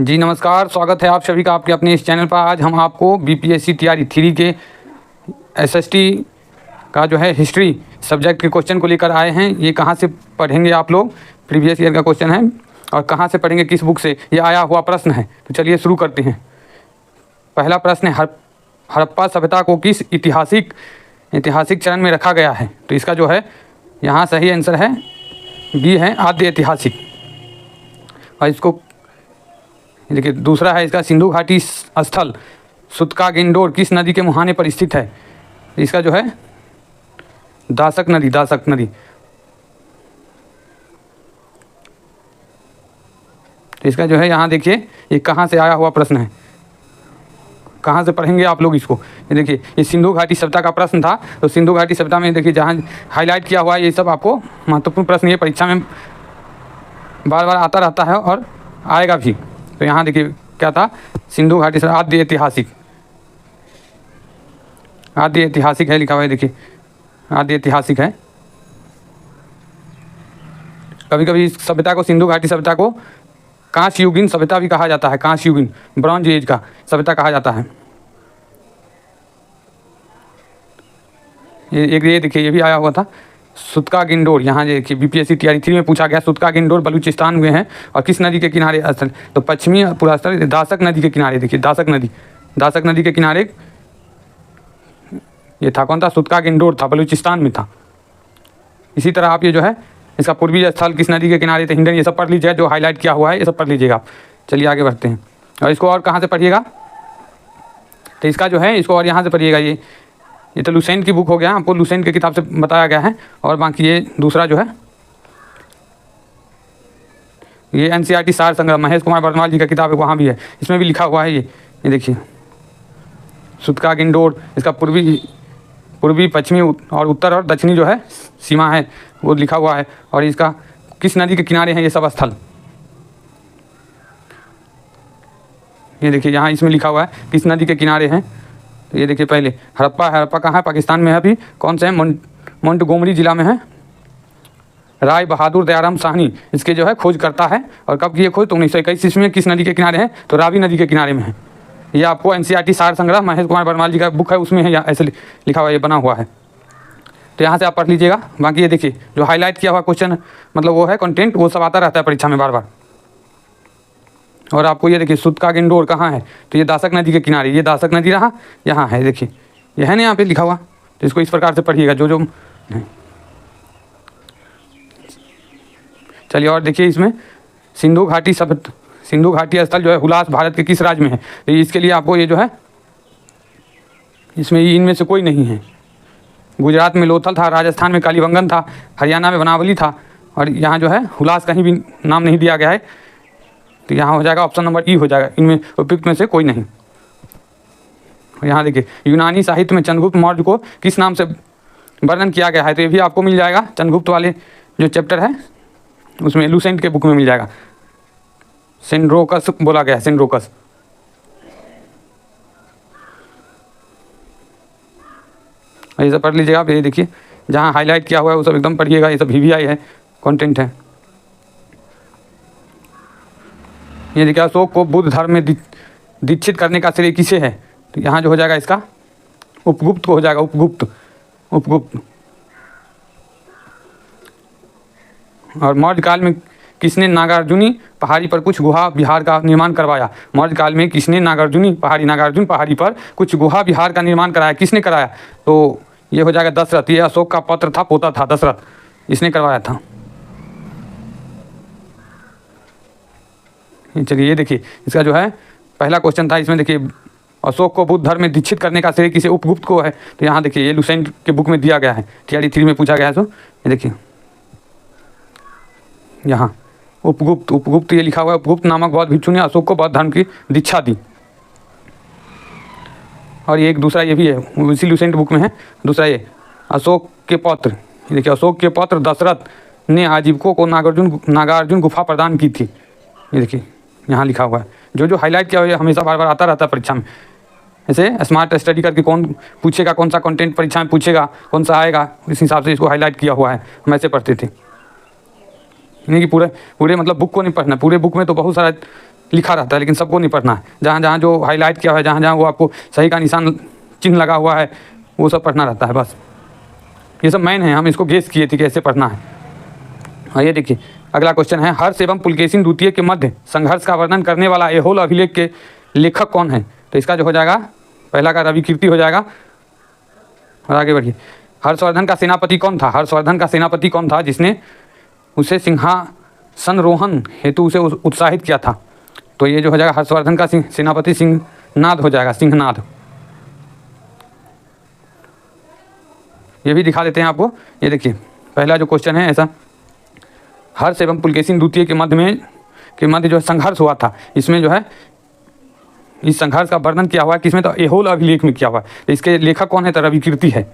जी नमस्कार, स्वागत है आप सभी का आपके अपने इस चैनल पर। आज हम आपको बीपीएससी तैयारी 3 के एसएसटी का जो है हिस्ट्री सब्जेक्ट के क्वेश्चन को लेकर आए हैं। ये कहाँ से पढ़ेंगे आप लोग, प्रीवियस ईयर का क्वेश्चन है और कहाँ से पढ़ेंगे, किस बुक से, ये आया हुआ प्रश्न है। तो चलिए शुरू करते हैं। पहला प्रश्न है, हड़प्पा सभ्यता को किस ऐतिहासिक चरण में रखा गया है? तो इसका जो है यहाँ सही आंसर है बी है, आद्य ऐतिहासिक। और इसको देखिए, दूसरा है इसका, सिंधु घाटी स्थल सुत्का-गिंडोर किस नदी के मुहाने पर स्थित है? इसका जो है दासक नदी। तो इसका जो है यहाँ देखिए, ये कहाँ से आया हुआ प्रश्न है, कहाँ से पढ़ेंगे आप लोग इसको। ये देखिए, ये सिंधु घाटी सभ्यता का प्रश्न था। तो सिंधु घाटी सभ्यता में देखिए जहाँ हाईलाइट किया हुआ है, ये सब आपको महत्वपूर्ण प्रश्न ये परीक्षा में बार बार आता रहता है और आएगा भी। तो यहाँ देखिए क्या था, सिंधु घाटी से आद्य ऐतिहासिक है लिखा हुआ है। देखिए आद्य ऐतिहासिक है। कभी कभी इस सभ्यता को, सिंधु घाटी सभ्यता को कांस्य युगीन सभ्यता भी कहा जाता है। कांस्य युगीन, ब्रॉन्ज एज का सभ्यता कहा जाता है। ये देखिए, ये भी आया हुआ था सुत्का-गिंडोर। यहाँ देखिए बीपीएससी तैयारी 3 में पूछा गया, सुत्का-गिंडोर बलूचिस्तान में है और किस नदी के किनारे स्थल? तो पश्चिमी पूरा स्थल दासक नदी के किनारे। देखिए दासक नदी के किनारे ये था। कौन था? सुत्का-गिंडोर था, बलूचिस्तान में था। इसी तरह आप ये जो है इसका पूर्वी स्थल किस नदी के किनारे थे? हिंडन। ये सब पढ़ लीजिए, जो हाईलाइट किया हुआ है ये सब पढ़ लीजिएगा आप। चलिए आगे बढ़ते हैं। और इसको और कहाँ से पढ़िएगा? तो इसका जो है, इसको और यहाँ से पढ़िएगा। ये तो लुसेंट की बुक हो गया, आपको लुसेंट की किताब से बताया गया है। और बाकी ये दूसरा जो है, ये एनसीईआरटी सार संग्रह, महेश कुमार बर्नवाल जी का किताब है, वहाँ भी है। इसमें भी लिखा हुआ है ये देखिए सुत्का-गिंडोर, इसका पूर्वी, पश्चिमी और उत्तर और दक्षिणी जो है सीमा है वो लिखा हुआ है। और इसका किस नदी के किनारे हैं ये सब स्थल, ये देखिए यहाँ इसमें लिखा हुआ है किस नदी के किनारे हैं। तो ये देखिए, पहले हड़प्पा कहाँ है? पाकिस्तान में है। अभी कौन से है? मोंटगोमरी जिला में है। राय बहादुर दयाराम साहनी इसके जो है खोज करता है। और कब की ये खोज? तो 1921 ईस्वी में। किस नदी के किनारे है? तो रावी नदी के किनारे में है। ये आपको एनसीईआरटी सार संग्रह, महेश कुमार बर्नवाल जी का बुक है, उसमें है, ऐसे लिखा हुआ है, ये बना हुआ है। तो यहाँ से आप पढ़ लीजिएगा। बाकी ये देखिए जो हाईलाइट किया हुआ क्वेश्चन, मतलब वो है कंटेंट, वो सब आता रहता है परीक्षा में बार बार। और आपको ये देखिए सुत्का-गिंडोर कहाँ है? तो ये दासक नदी के किनारे, ये दासक नदी रहा, यहाँ है। देखिए ये है ना यहाँ पे लिखा हुआ। तो इसको इस प्रकार से पढ़िएगा जो चलिए और देखिए, इसमें सिंधु घाटी स्थल जो है हुलास भारत के किस राज्य में है? तो इसके लिए आपको ये जो है, इसमें इनमें से कोई नहीं है। गुजरात में लोथल था, राजस्थान में कालीबंगन था, हरियाणा में बनावली था, और यहाँ जो है हुलास कहीं भी नाम नहीं दिया गया है। तो यहाँ हो जाएगा ऑप्शन नंबर ई हो जाएगा, इनमें उपयुक्त में से कोई नहीं। यहाँ देखिए, यूनानी साहित्य में चंद्रगुप्त मौर्य को किस नाम से वर्णन किया गया है? तो ये भी आपको मिल जाएगा, चंद्रगुप्त वाले जो चैप्टर है उसमें, लुसेंट के बुक में मिल जाएगा। सेंड्रोकस बोला गया है, सेंड्रोकस। ये सब पढ़ लीजिएगा आप। ये देखिए जहाँ हाईलाइट किया हुआ है वो सब एकदम पढ़िएगा। ये सब VVI है, कंटेंट है। ये देखिए, अशोक को बुद्ध धर्म में दीक्षित करने का श्रेय किसे है? तो यहाँ जो हो जाएगा इसका उपगुप्त को हो जाएगा, उपगुप्त। और मौर्य काल में किसने नागार्जुनी पहाड़ी पर कुछ गुहा विहार का निर्माण करवाया? मौर्य काल में किसने नागार्जुन पहाड़ी पर कुछ गुहा विहार का निर्माण कराया? किसने कराया? तो ये हो जाएगा दशरथ। ये अशोक का पुत्र था, पोता था, दशरथ, इसने करवाया था। चलिए ये देखिए, इसका जो है पहला क्वेश्चन था, इसमें देखिए अशोक को बुद्ध धर्म में दीक्षित करने का श्रेय किसे? उपगुप्त को है। तो यहाँ देखिए ये लुसेंट के बुक में दिया गया है, तैयारी 3 में पूछा गया है। तो ये देखिए यहाँ उपगुप्त ये लिखा हुआ है। उपगुप्त नामक बौद्ध भिक्षु ने अशोक को बौद्ध धर्म की दीक्षा दी। और ये एक दूसरा ये भी है, उसी लुसेंट बुक में है। दूसरा ये अशोक के पौत्र, देखिए अशोक के पौत्र दशरथ ने आजीविकों को नागार्जुन गुफा प्रदान की थी। ये देखिए यहाँ लिखा हुआ है। जो हाईलाइट किया हुआ है हमेशा बार बार आता रहता है परीक्षा में। ऐसे स्मार्ट स्टडी करके कौन पूछेगा, कौन सा कंटेंट परीक्षा में पूछेगा, कौन सा आएगा, इस हिसाब से इसको हाईलाइट किया हुआ है। हम ऐसे पढ़ते थे, यानी कि पूरे मतलब बुक को नहीं पढ़ना। पूरे बुक में तो बहुत सारा लिखा रहता है, लेकिन सबको नहीं पढ़ना है। जहाँ जहाँ जो हाईलाइट किया हुआ है, जहाँ जहाँ वो आपको सही का निशान चिन्ह लगा हुआ है, वो सब पढ़ना रहता है बस। ये सब मैन है, हम इसको गेस किए थे कि ऐसे पढ़ना है। हाँ, ये देखिए अगला क्वेश्चन है, हर्ष एवं पुलकेशिन द्वितीय के मध्य संघर्ष का वर्णन करने वाला एहोल अभिलेख के लेखक कौन है? तो इसका जो हो जाएगा, पहला का रवि कीर्ति हो जाएगा। और आगे बढ़िए, हर्षवर्धन का सेनापति कौन था? हर्षवर्धन का सेनापति कौन था जिसने उसे सिंहासनरोहण हेतु उसे उत्साहित किया था? तो ये जो हो जाएगा हर्षवर्धन का सेनापति सिंहनाद हो जाएगा, सिंहनाद। ये भी दिखा देते हैं आपको। ये देखिए पहला जो क्वेश्चन है ऐसा, हर्ष एवं पुलकेशिन द्वितीय के मध्य जो संघर्ष हुआ था, इसमें जो है इस संघर्ष का वर्णन किया हुआ है किसमें? तो एहोल अभिलेख में किया हुआ है। तो इसके लेखक कौन है? तो रवि कीर्ति है।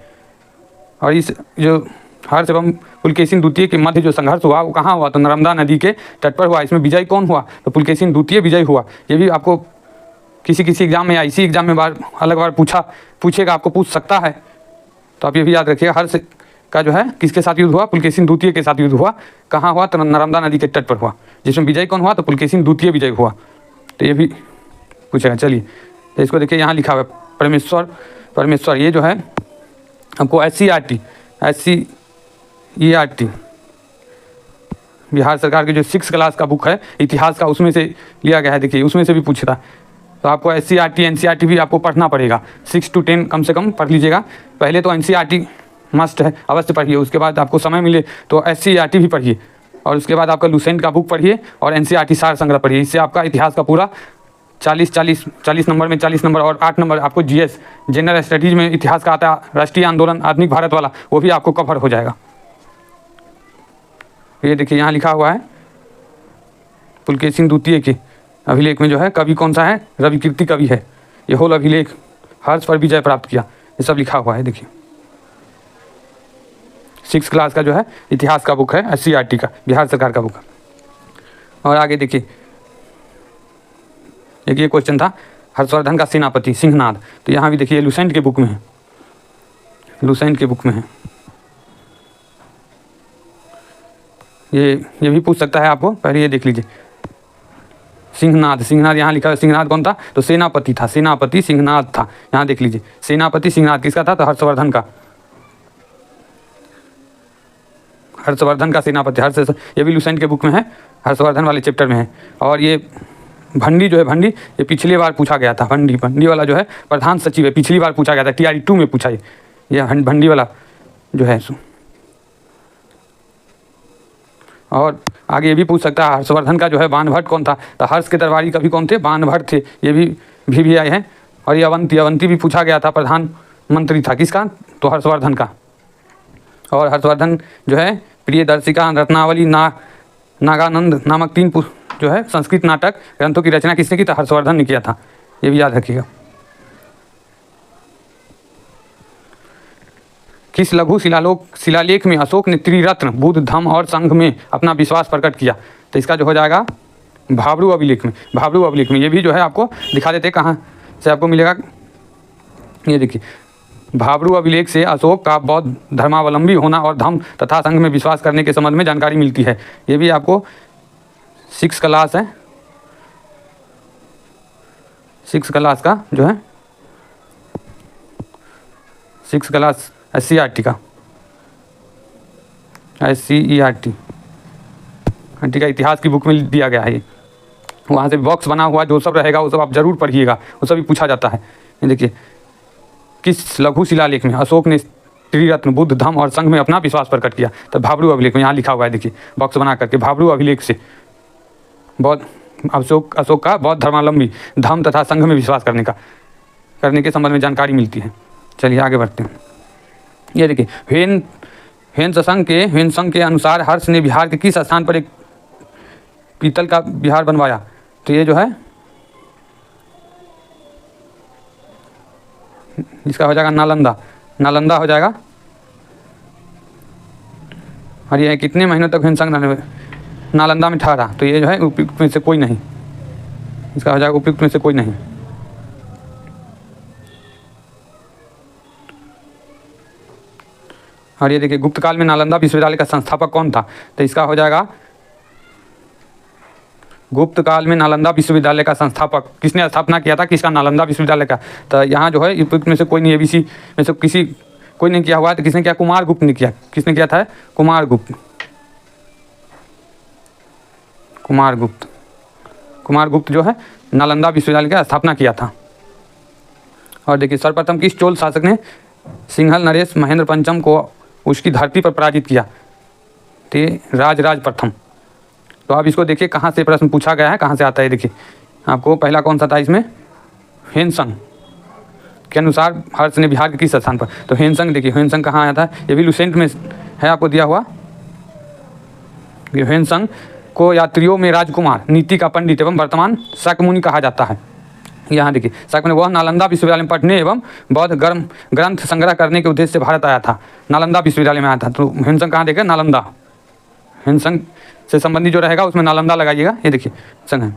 और इस जो हर्ष एवं पुलकेशिन द्वितीय के मध्य जो संघर्ष हुआ वो कहाँ हुआ? तो नर्मदा नदी के तट पर हुआ। इसमें विजय कौन हुआ? तो पुलकेशिन द्वितीय विजय हुआ। ये भी आपको किसी एग्जाम में या इसी एग्जाम में अलग बार पूछेगा, आपको पूछ सकता है। तो आप ये भी याद रखिएगा, हर्ष का जो है किसके साथ युद्ध हुआ? पुलकेशिन द्वितीय के साथ युद्ध हुआ। कहाँ हुआ? तो नर्मदा नदी के तट पर हुआ। जिसमें विजय कौन हुआ? तो पुलकेशिन द्वितीय विजय हुआ। तो ये भी पूछेगा। चलिए तो इसको देखिए, यहाँ लिखा हुआ है परमेश्वर। ये जो है आपको SCERT बिहार सरकार की जो 6 क्लास का बुक है इतिहास का, उसमें से लिया गया है। देखिए उसमें से भी पूछता। तो आपको SCERT NCERT भी आपको पढ़ना पड़ेगा। 6 से 10 कम से कम पढ़ लीजिएगा। पहले तो NCERT मस्ट है, अवश्य पढ़िए। उसके बाद आपको समय मिले तो SCERT भी पढ़िए। और उसके बाद आपका लुसेंट का बुक पढ़िए और NCERT सार संग्रह पढ़िए। इससे आपका इतिहास का पूरा 40 नंबर में 40 नंबर और 8 नंबर आपको GS जनरल स्टडीज में इतिहास का आता है, राष्ट्रीय आंदोलन आधुनिक भारत वाला, वो भी आपको कवर हो जाएगा। ये देखिए यहाँ लिखा हुआ है पुलकेशिन द्वितीय के अभिलेख में जो है कवि कौन सा है? रवि कीर्ति कवि है। एहोल अभिलेख, हर्ष पर विजय प्राप्त किया, ये सब लिखा हुआ है। देखिए 6 क्लास का जो है इतिहास का बुक है, SCERT का, बिहार सरकार का बुक है। और आगे देखिए एक ये क्वेश्चन था, हर्षवर्धन का सेनापति सिंहनाद। तो यहाँ भी देखिए लुसेंट के बुक में है, ये भी पूछ सकता है आपको। पहले ये देख लीजिए, सिंहनाद यहाँ लिखा है। सिंहनाद कौन था? तो सेनापति था, सेनापति सिंहनाद था। यहाँ देख लीजिए सेनापति सिंहनाद किसका था? तो हर्षवर्धन का सेनापति ये भी लुसेंट के बुक में है, हर्षवर्धन वाले चैप्टर में है। और ये भंडी जो है, भंडी ये पिछली बार पूछा गया था। भंडी वाला जो है प्रधान सचिव है, पिछली बार पूछा गया था, TRE 2 में पूछा। ये भंडी वाला जो है। और आगे ये भी पूछ सकता है हर्षवर्धन का जो है बाणभट्ट कौन था? तो हर्ष के दरबारी कभी कौन थे? बाणभट्ट थे। ये भी आए हैं। और ये अवंती भी पूछा गया था, प्रधानमंत्री था किसका? तो हर्षवर्धन का। और हर्षवर्धन जो है प्रियदर्शिका, रत्नावली, नागानंद नामक 3 जो है संस्कृत नाटक ग्रंथों की रचना किसने की? तो हर्षवर्धन ने किया था। ये भी याद रखिएगा। किस लघु शिलालेख में अशोक ने त्रिरत्न बुद्ध, धम्म और संघ में अपना विश्वास प्रकट किया? तो इसका जो हो जाएगा भाब्रू अभिलेख में। ये भी जो है आपको दिखा देते कहाँ से आपको मिलेगा। ये देखिए भाब्रू अभिलेख से अशोक का बौद्ध धर्मावलंबी होना और धम्म तथा संघ में विश्वास करने के संबंध में जानकारी मिलती है। ये भी आपको 6 क्लास है, 6 क्लास का जो है 6 क्लास SCERT का इतिहास की बुक में दिया गया है। ये वहाँ से बॉक्स बना हुआ जो सब रहेगा वो सब आप जरूर पढ़िएगा, वो सब भी पूछा जाता है। ये देखिए किस लघु शिलालेख में अशोक ने त्रिरत्न बुद्ध, धम्म और संघ में अपना विश्वास प्रकट किया? तो भाब्रू अभिलेख में यहाँ लिखा हुआ है। देखिए बॉक्स बना करके भाब्रू अभिलेख से अशोक का बौद्ध धर्मावलंबी, धम्म तथा संघ में विश्वास करने के संबंध में जानकारी मिलती है। चलिए आगे बढ़ते हैं। ये देखिए ह्वेनत्संग के अनुसार हर्ष ने बिहार के किस स्थान पर एक पीतल का विहार बनवाया? तो ये जो है इसका हो जाएगा नालंदा हो जाएगा। और ये कितने महीनों तक ह्वेनत्संग नालंदा में ठहरा? तो ये जो है उपयुक्त में से कोई नहीं, इसका हो जाएगा उपयुक्त में से कोई नहीं। और ये देखिए गुप्त काल में नालंदा विश्वविद्यालय का संस्थापक कौन था? तो इसका हो जाएगा गुप्त काल में नालंदा विश्वविद्यालय का संस्थापक किसने स्थापना किया था, किसका, नालंदा विश्वविद्यालय का। तो यहाँ जो है उपयुक्त में से कोई नहीं, ABC में से किसी कोई नहीं किया हुआ है, तो किसने किया, कुमार गुप्त ने किया। किसने किया था, कुमार गुप्त। कुमार गुप्त जो है नालंदा विश्वविद्यालय की स्थापना किया था। और देखिए सर्वप्रथम किस चोल शासक ने सिंहल नरेश महेंद्र पंचम को उसकी धरती पर पराजित किया, तो राजराज प्रथम। तो आप इसको देखिए कहाँ से प्रश्न पूछा गया है, कहाँ से आता है। देखिए आपको पहला कौन सा था इसमें, हेनसंग के अनुसार हर्ष ने बिहार के किस स्थान पर, तो हेनसंग, देखिए हेनसंग कहाँ आया था, ये भी लुसेंट में है आपको दिया हुआ। हेनसंग को यात्रियों में राजकुमार, नीति का पंडित एवं वर्तमान शाक्यमुनि कहा जाता है। यहाँ देखिए शाक्यमुनि, वह नालंदा विश्वविद्यालय में पढ़ने एवं बौद्ध ग्रंथ संग्रह करने के उद्देश्य से भारत आया था, नालंदा विश्वविद्यालय में आया था। तो हेनसंग कहाँ देखेगा, नालंदा। हेनसंग से संबंधित जो रहेगा उसमें नालंदा लगाइएगा। ये देखिए संग है,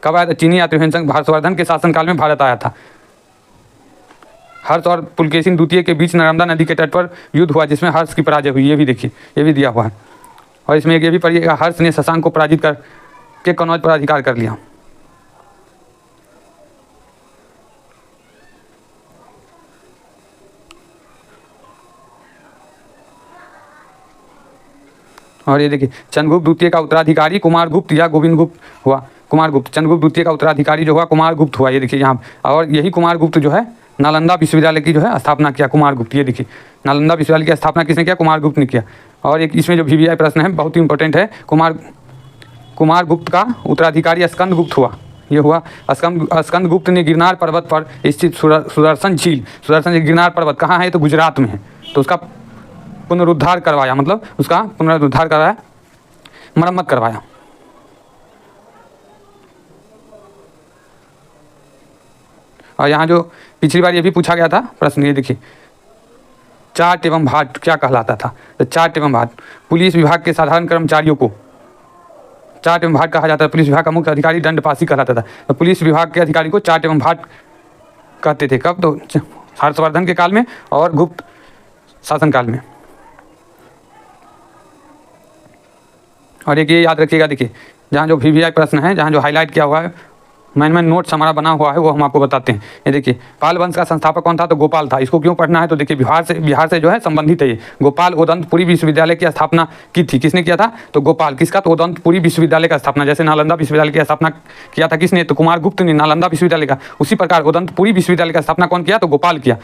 कब आया था, चीनी यात्री हेनसंग हर्षवर्धन के शासनकाल में भारत आया था। हर्ष और पुलकेशिन द्वितीय के बीच नर्मदा नदी के तट पर युद्ध हुआ जिसमें हर्ष की पराजय हुई, ये भी देखिए, ये भी दिया हुआ है। और इसमें ये भी पढ़िएगा, हर्ष ने शशांक को पराजित करके कनौज पर अधिकार कर लिया। और ये देखिए चंद्रगुप्त द्वितीय का उत्तराधिकारी कुमार गुप्त या गोविंद गुप्त हुआ, कुमार गुप्त। चंद्रगुप्त द्वितीय का उत्तराधिकारी जो हुआ कुमार गुप्त हुआ, ये देखिए यहाँ। और यही कुमार गुप्त जो है नालंदा विश्वविद्यालय की जो है स्थापना किया, कुमार गुप्त। ये देखिए नालंदा विश्वविद्यालय की स्थापना किसने किया, कुमार गुप्त ने किया। और एक इसमें जो VVI प्रश्न है बहुत ही इंपॉर्टेंट है, कुमार गुप्त का उत्तराधिकारी स्कंद गुप्त हुआ। ये हुआ स्कंद गुप्त ने गिरनार पर्वत पर स्थित सुदर्शन झील गिरनार पर्वत कहाँ है, तो गुजरात में है, तो उसका पुनरुद्धार करवाया, मतलब उसका पुनरुद्धार करवाया, मरम्मत करवाया। और यहाँ जो पिछली बार ये भी पूछा गया था प्रश्न, ये देखिए चाट एवं भाट क्या कहलाता था, तो चाट एवं भाट पुलिस विभाग के साधारण कर्मचारियों को चाट एवं भाट कहा जाता है। पुलिस विभाग का मुख्य अधिकारी दंडपासी कहलाता था, तो पुलिस विभाग के अधिकारी को चाट एवं भाट कहते थे। कब, तो हर्षवर्धन के काल में और गुप्त शासनकाल में। और एक ये याद रखिएगा, देखिए जहाँ जो VVI प्रश्न है, जहाँ जो हाईलाइट किया हुआ है, मैन नोट्स हमारा बना हुआ है, वो हम आपको बताते हैं। ये देखिए पाल वंश का संस्थापक कौन था, तो गोपाल था। इसको क्यों पढ़ना है, तो देखिए बिहार से जो है संबंधित है ये। गोपाल उदंतपुरी विश्वविद्यालय की स्थापना की थी, किसने किया था, तो गोपाल। किसका, तो उदंतपुरी विश्वविद्यालय का स्थापना, जैसे नालंदा विश्वविद्यालय की स्थापना किया था किसने, तो कुमार गुप्त ने नालंदा विश्वविद्यालय का, उसी प्रकार उदंतपुरी विश्वविद्यालय का स्थापना कौन किया, तो गोपाल किया।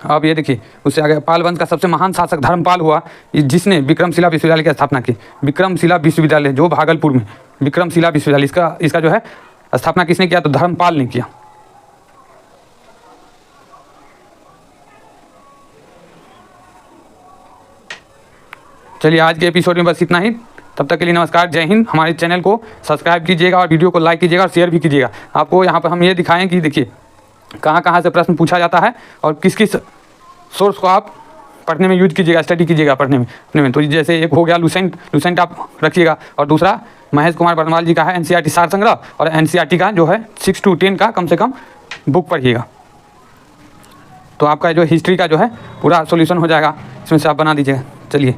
अब ये देखिए उससे आगे पाल वंश का सबसे महान शासक धर्मपाल हुआ, जिसने विक्रमशिला विश्वविद्यालय की स्थापना की। विक्रमशिला विश्वविद्यालय जो भागलपुर में, विक्रमशिला विश्वविद्यालय, इसका जो है स्थापना किसने किया, तो धर्मपाल ने किया। चलिए आज के एपिसोड में बस इतना ही, तब तक के लिए नमस्कार, जय हिंद। हमारे चैनल को सब्सक्राइब कीजिएगा और वीडियो को लाइक कीजिएगा और शेयर भी कीजिएगा। आपको यहाँ पर हम ये दिखाएं कि देखिए कहाँ से प्रश्न पूछा जाता है और किस किस सोर्स को आप पढ़ने में यूज कीजिएगा, स्टडी कीजिएगा पढ़ने में। तो जैसे एक हो गया लुसेंट आप रखिएगा, और दूसरा महेश कुमार वर्णवाल जी का है NCERT सार संग्रह, और NCERT का जो है 6 to 10 का कम से कम बुक पढ़िएगा, तो आपका जो हिस्ट्री का जो है पूरा सॉल्यूशन हो जाएगा, इसमें से आप बना दीजिएगा। चलिए।